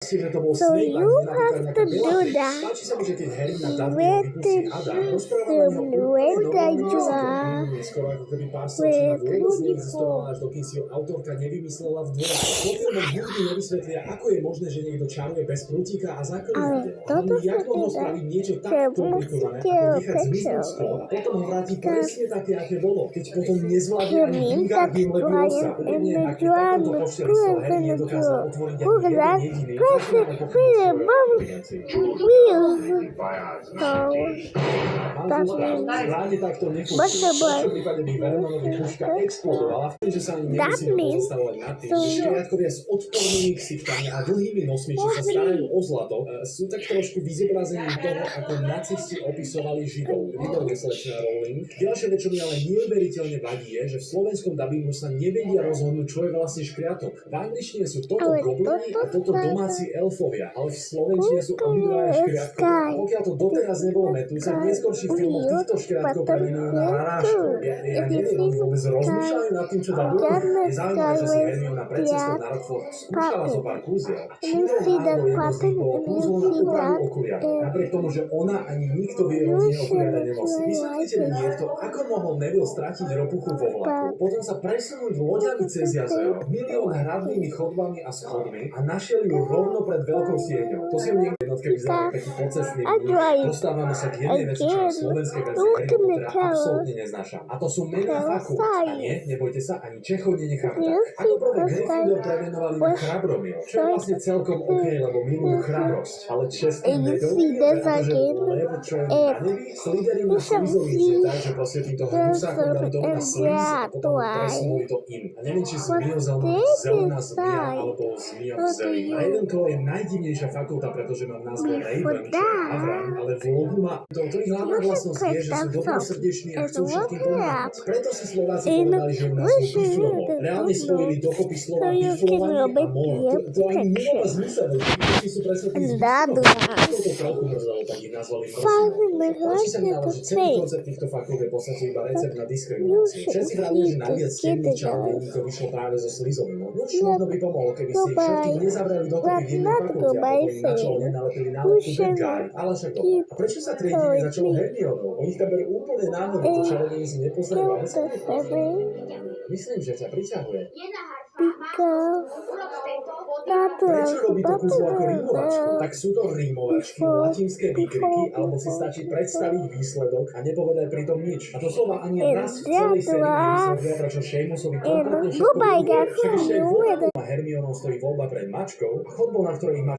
So you have to do that with autorka nevymyslela v dvore. Po filmoch nikdy nevysvetlia, ako je možné, že niekto čaruje bez prútika a zaklínateľa. Hlavne, jak mohol spraviť niečo tak komplikované, ako nechať zmiznúť z toho a potom ho vráti presne také, aké bolo. Keď potom nezvládne ani Wingardium Leviosa. Podobne, ak je takomto pošťarstvo Harry nedokázal otvoriť ani jeden jediný Hlavne takto nefunguje. V prípade by Vernonovi puška explodovala v tým, že sa ani nemusíme pozastavovať nad tým, že škriatkovia s odpornými ksichtami a dlhými nosmi, čo sa starajú o zlato, sú tak trošku vyzobrazením toho, ako nacisti opisovali Židov. Výborne, slečna Rowling. Ďalšia vec, čo mi ale neuveriteľne vadí, je, že v slovenskom dabingu sa nevedia rozhodnúť, čo je vlastne škriatok. V angličtine sú toto goblini a toto domáci elfovia, ale v slovenčine sú obidvaja škriatkovia. A pokiaľ to doteraz nebolo metnúť, sa v neskorších filmoch týchto škriatkov premenujú na narážku. Ja neviem, oni vôbec rozmýšľajú nad tým, čo dabujú. Je zaujímavé, že si Hermiona pred cestou na Rockford skúšala zo pár kúziel. Čítal náhodou jedno z nich bolo kúzlo na úpravu okuliar. Napriek tomu, že ona ani nikto v jej rodine okuliare nenosí. Vysvetlite mi niekto, ako mohol Neville stratiť ropuchu vo vlaku, potom sa presunúť loďami cez jazero, milión hradnými chodbami a schodmi a našiel ju rovno pred veľkou sieťou. To si niekde jednotke vyzerá taký pocestný mních. Dostávame sa k jednej veci, čo v slovenskej verzii Harry Pottera absolútne neznášam. A to sú mená fakult. A nie, nebojte sa, ani Čechov nenecháme tak. Ako prvé Gryffindor premenovali na Chrabromil, čo je vlastne celkom OK, lebo milujú chrabrosť. Ale český medov, pretože lev, čo je na nebi, Slytherin a Slyzovic je tak, že proste týmto hnusákom dali to na Slyz a potom presunuli to in. A neviem, či sú Miozelma zelená zmia, alebo zmia v zemi. A jeden kolo je najdivnejšia fakulta, pretože mám názov Raven, čo je Avram, ale v logu má to, ktorý hlavná vlastnosť je, že sú dobrosrdeční a chcú všetkým pomáhať. Preto si Slováci povedali, že u nás sú piflovo. Reálne spojili dokopy slova piflovanie a mor. To ani nemá zmysel, veď piflovi sú presne tým zmyslom. To trochu mrzalo, tak ich nazvali prosím. Páči sa mi ale, že celý koncept týchto fakult je v podstate iba recept na diskrimináciu. Všetci vravili, že najviac temných čarodejníkov vyšlo práve zo Slyzovinu. No možno by pomohlo, keby si ich všetkých nezabrali dokopy v jednej fakulte, a potom im na čelo nenalepili nálepku Bad Guy. Ale však to. A prečo sa triedili za čelo Hermionou? Oni tam berú úplne náhodou, to čarodejníci nepoznajú, ale sa myslím, že ťa priťahuje. Prečo robí to kúzlo ako rímovačku? Tak sú to rímovačky, latinské výkriky, alebo si stačí predstaviť výsledok a nepovedať pritom nič. A to slova ani raz v celej sérii nevysvetlia, prečo Seamusovi kompletne všetko bude. Však ešte aj voľba Hermionou stojí voľba pred mačkou a chodbou, na ktorej ich